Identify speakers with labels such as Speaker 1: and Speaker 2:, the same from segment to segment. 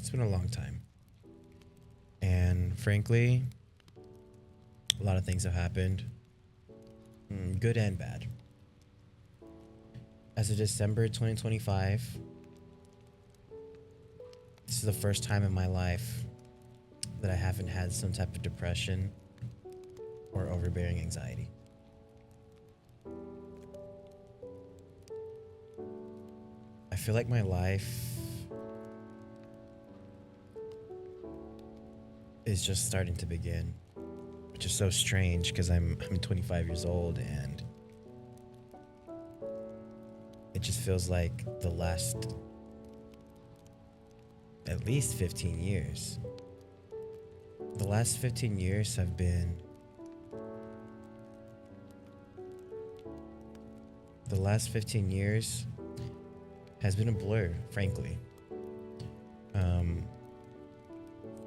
Speaker 1: It's been a long time. And frankly, a lot of things have happened, good and bad. As of December 2025, this is the first time in my life that I haven't had some type of depression or overbearing anxiety. I feel like my life is just starting to begin, which is so strange because I'm 25 years old and it just feels like the last at least 15 years. The last 15 years have been the last 15 years has been a blur, frankly.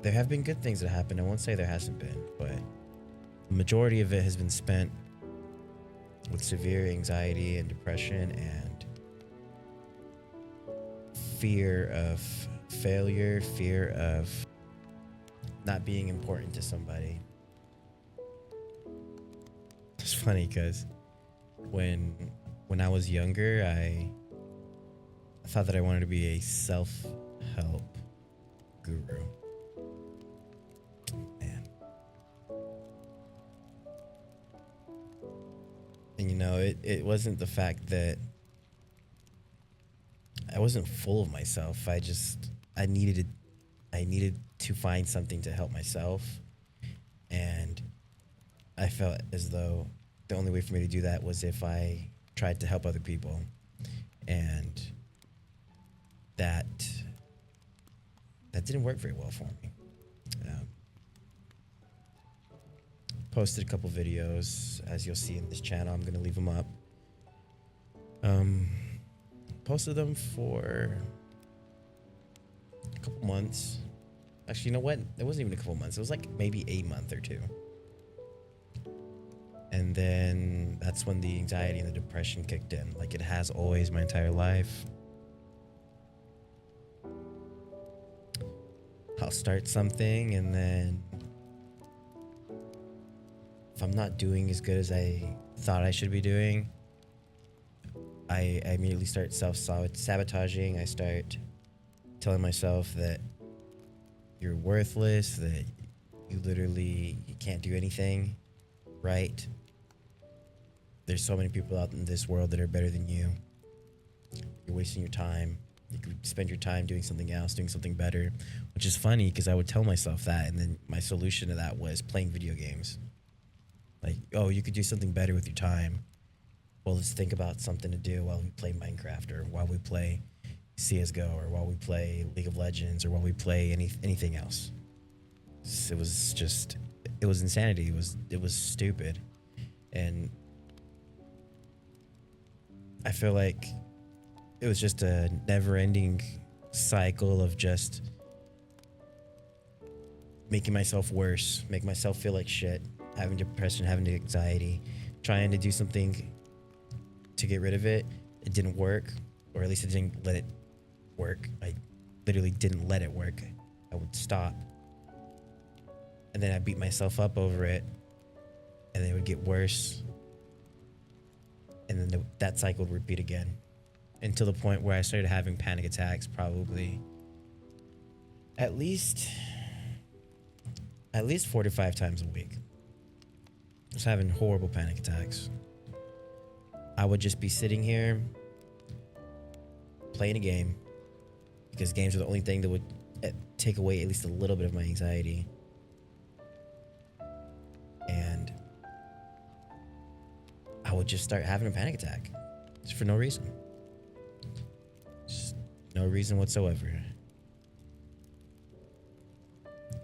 Speaker 1: There have been good things that happened. I won't say there hasn't been, but the majority of it has been spent with severe anxiety and depression and fear of failure, fear of not being important to somebody. It's funny because when I was younger, I thought that I wanted to be a self-help guru. Man. And it wasn't the fact that I wasn't full of myself. I needed to find something to help myself. And I felt as though the only way for me to do that was if I tried to help other people. And that didn't work very well for me. Posted a couple videos, as you'll see in this channel. I'm gonna leave them up. Posted them for a couple months. Actually, you know what? It wasn't even a couple months. It was like maybe a month or two. And then that's when the anxiety and the depression kicked in, like it has always my entire life. I'll start something and then if I'm not doing as good as I thought I should be doing, I immediately start self-sabotaging. I start telling myself that you're worthless, that you can't do anything right. There's so many people out in this world that are better than you. You're wasting your time. You could spend your time doing something else, doing something better, which is funny because I would tell myself that, and then my solution to that was playing video games. Like, oh, you could do something better with your time. Well, let's think about something to do while we play Minecraft or while we play CSGO or while we play League of Legends or while we play anything else. It was insanity. It was stupid. And I feel like it was just a never-ending cycle of just making myself worse, making myself feel like shit, having depression, having anxiety, trying to do something to get rid of it. It didn't work, or at least I didn't let it work. I literally didn't let it work. I would stop, and then I beat myself up over it, and then it would get worse, and then that cycle would repeat again until the point where I started having panic attacks probably at least 4 to 5 times a week. I was having horrible panic attacks. I would just be sitting here playing a game because games are the only thing that would take away at least a little bit of my anxiety. And I would just start having a panic attack just for no reason. Just no reason whatsoever.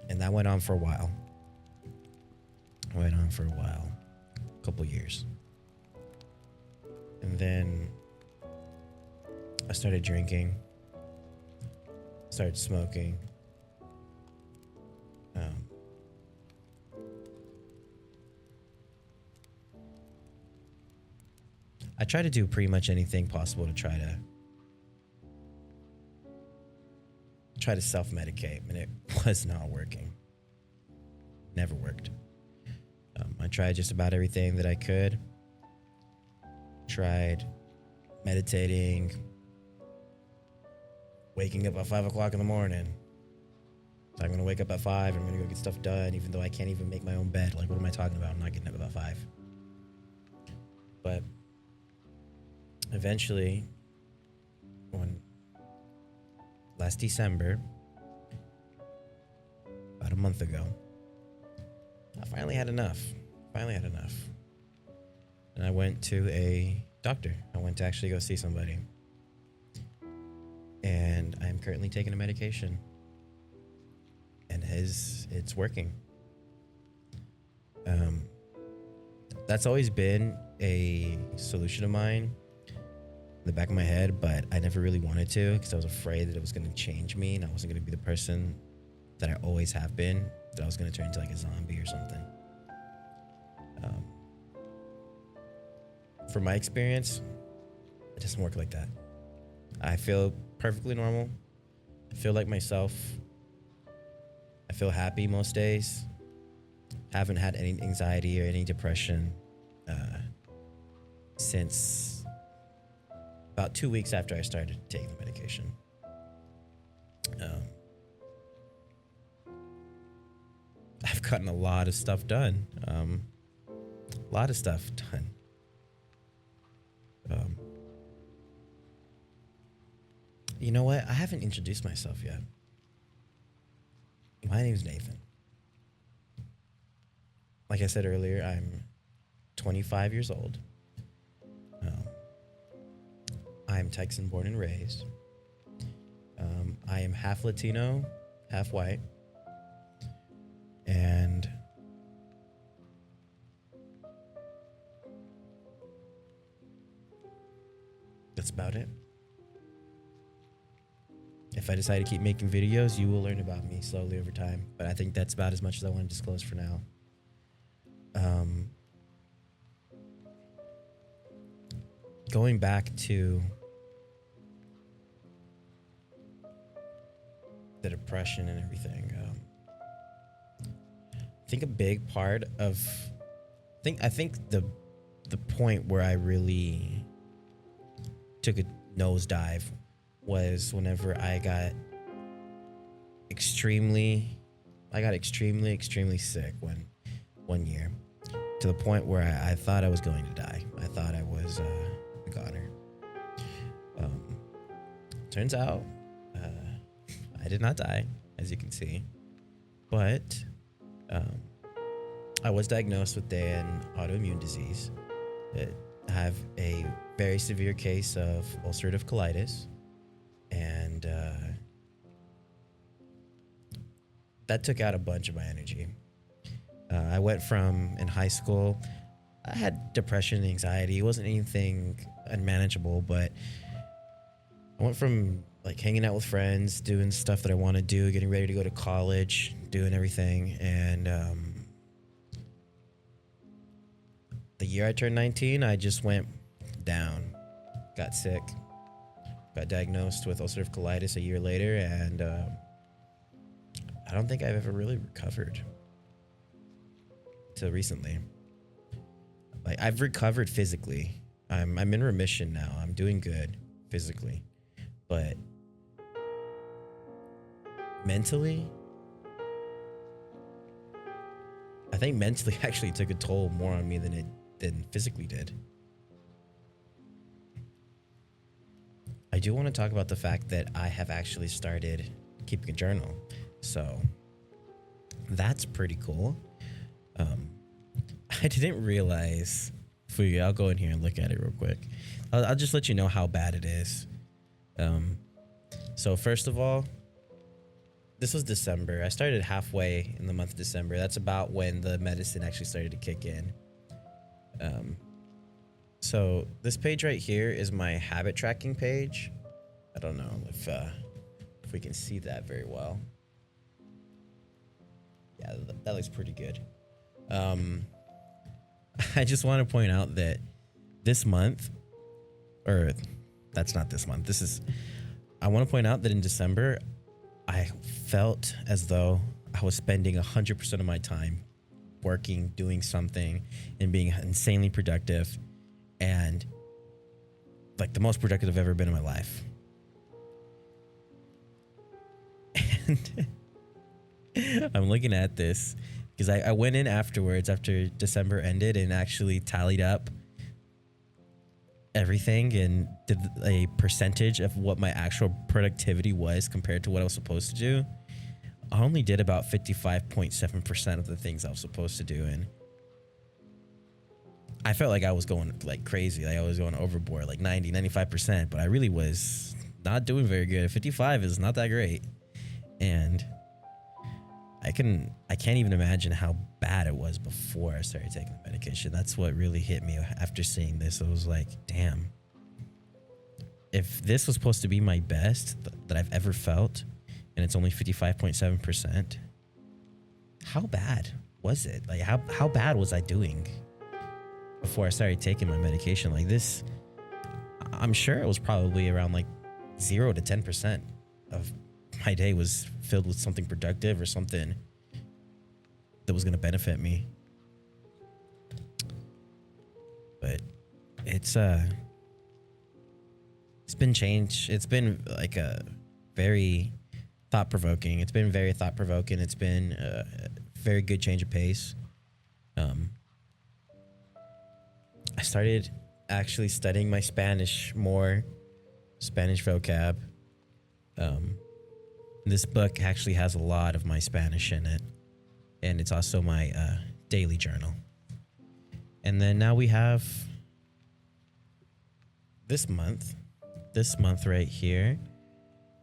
Speaker 1: And that went on for a while. A couple years. And then I started drinking, started smoking. I try to do pretty much anything possible to try to tried to self-medicate, and it was not working. Never worked. I tried just about everything that I could. Tried meditating, waking up at 5 o'clock in the morning. So I'm gonna wake up at 5. I'm gonna go get stuff done, even though I can't even make my own bed. Like, what am I talking about? I'm not getting up at 5. But eventually, when last December, about a month ago, I finally had enough. And I went to a doctor. I went to actually go see somebody. And I'm currently taking a medication. And it's working. That's always been a solution of mine in the back of my head, but I never really wanted to because I was afraid that it was going to change me and I wasn't going to be the person that I always have been, that I was going to turn into like a zombie or something. From my experience, it doesn't work like that. I feel perfectly normal. I feel like myself. I feel happy most days. Haven't had any anxiety or any depression since about 2 weeks after I started taking the medication. I've gotten a lot of stuff done. You know what? I haven't introduced myself yet. My name is Nathan. Like I said earlier, I'm 25 years old. I'm Texan born and raised. I am half Latino, half white. And that's about it. If I decide to keep making videos, you will learn about me slowly over time. But I think that's about as much as I want to disclose for now. Going back to the depression and everything, I think a big part of I think the point where I really took a nosedive was whenever I got extremely sick one year, to the point where I thought I was going to die. I thought I was a goner. Turns out I did not die, as you can see, but I was diagnosed with an autoimmune disease. I have a very severe case of ulcerative colitis, and that took out a bunch of my energy. I went from, in high school, I had depression and anxiety. It wasn't anything unmanageable, but I went from like hanging out with friends, doing stuff that I want to do, getting ready to go to college, doing everything. And the year I turned 19, I just went down, got sick, got diagnosed with ulcerative colitis a year later, and I don't think I've ever really recovered till recently. Like, I've recovered physically. I'm in remission now. I'm doing good physically, but mentally, I think mentally actually took a toll more on me than physically did. I do want to talk about the fact that I have actually started keeping a journal. So that's pretty cool. I didn't realize, I'll go in here and look at it real quick. I'll just let you know how bad it is. So first of all, this was December. I started halfway in the month of December. That's about when the medicine actually started to kick in. So this page right here is my habit tracking page. I don't know if we can see that very well. Yeah, that looks pretty good. I just want to point out that this month, or that's not this month. I want to point out that in December, I felt as though I was spending 100% of my time working, doing something, and being insanely productive, and like the most productive I've ever been in my life. And I'm looking at this because I went in afterwards, after December ended, and actually tallied up everything and did a percentage of what my actual productivity was compared to what I was supposed to do. I only did about 55.7% of the things I was supposed to do, and I felt like I was going like crazy, like I was going overboard, like 95%, but I really was not doing very good. 55 is not that great, and I can't even imagine how bad it was before I started taking the medication. That's what really hit me after seeing this. I was like, damn, if this was supposed to be my best that I've ever felt, and it's only 55.7%, how bad was it? Like how bad was I doing before I started taking my medication? Like this, I'm sure it was probably around like 0 to 10% of my day was filled with something productive or something that was going to benefit me. But it's been changed. It's been like a very thought-provoking. It's been very thought-provoking. It's been a very good change of pace. I started actually studying my Spanish more, Spanish vocab. This book actually has a lot of my Spanish in it, and it's also my daily journal. And then now we have this month right here.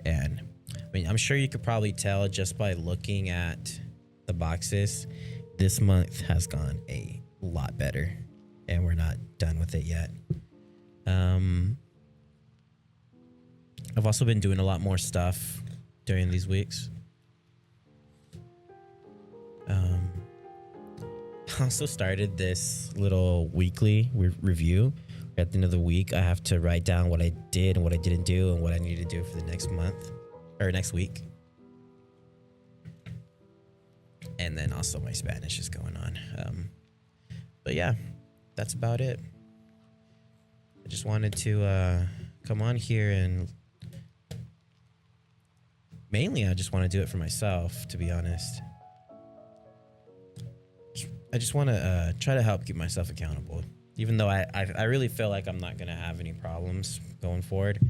Speaker 1: And I mean, I'm sure you could probably tell just by looking at the boxes, this month has gone a lot better, and we're not done with it yet. I've also been doing a lot more stuff during these weeks. I also started this little weekly review. At the end of the week, I have to write down what I did and what I didn't do and what I need to do for the next month or next week. And then also my Spanish is going on. But yeah, that's about it. I just wanted to come on here, and mainly I just want to do it for myself, to be honest. I just want to try to help keep myself accountable. Even though I really feel like I'm not going to have any problems going forward,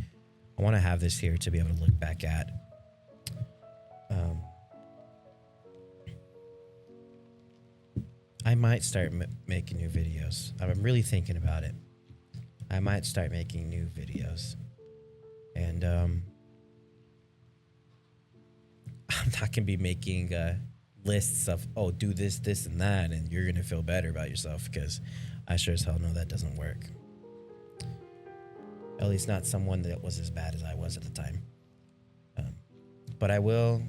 Speaker 1: I want to have this here to be able to look back at. I might start making new videos. I'm really thinking about it. I might start making new videos. And I'm not going to be making lists of, oh, do this, this, and that, and you're going to feel better about yourself, because I sure as hell know that doesn't work. At least not someone that was as bad as I was at the time. But I will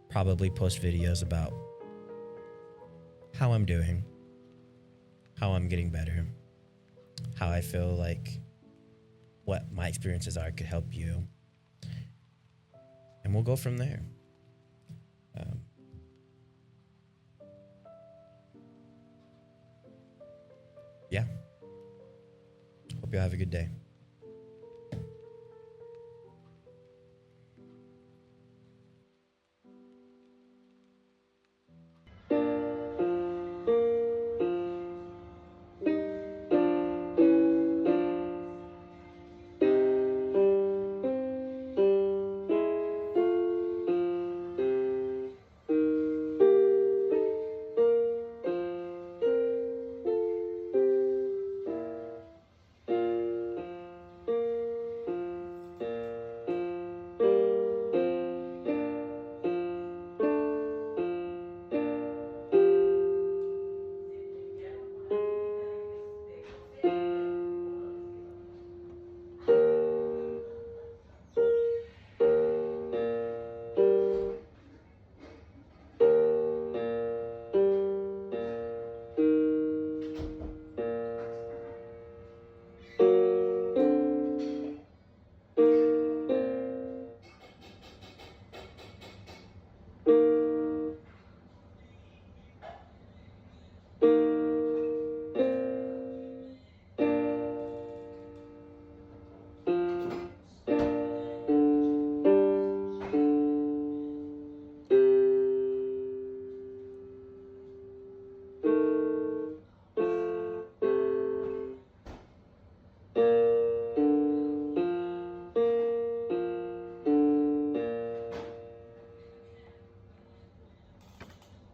Speaker 1: probably post videos about how I'm doing, how I'm getting better, how I feel like what my experiences are could help you. And we'll go from there. Yeah. Hope you have a good day.